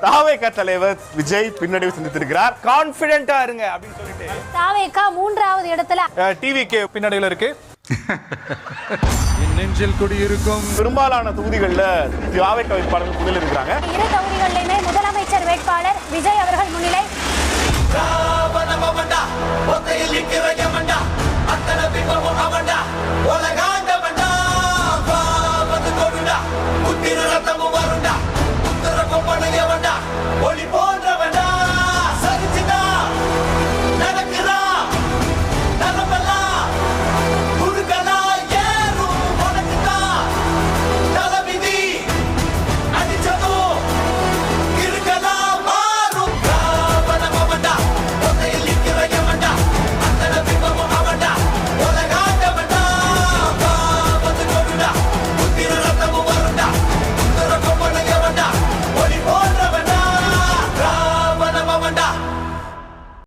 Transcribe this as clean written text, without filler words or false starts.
தாவேகா தலைவர் விஜய் பின்னடைவு சந்தித்திருக்கிறார். கான்பிடென்ட்டா இருங்க அப்படின்னு சொல்லிட்டு தாவேகா 3வது இடத்துல டிவிக்கு பின்னடைவில் இருக்கு. நெஞ்சில் குடியிருக்கும் பெரும்பாலான தொகுதிகளில் தாவேகா வேட்பாளர்கள் முதலில் இருக்கிறாங்க. இரு தொகுதிகளிலுமே முதலமைச்சர் வேட்பாளர் விஜய் அவர்கள் முன்னிலை. Holy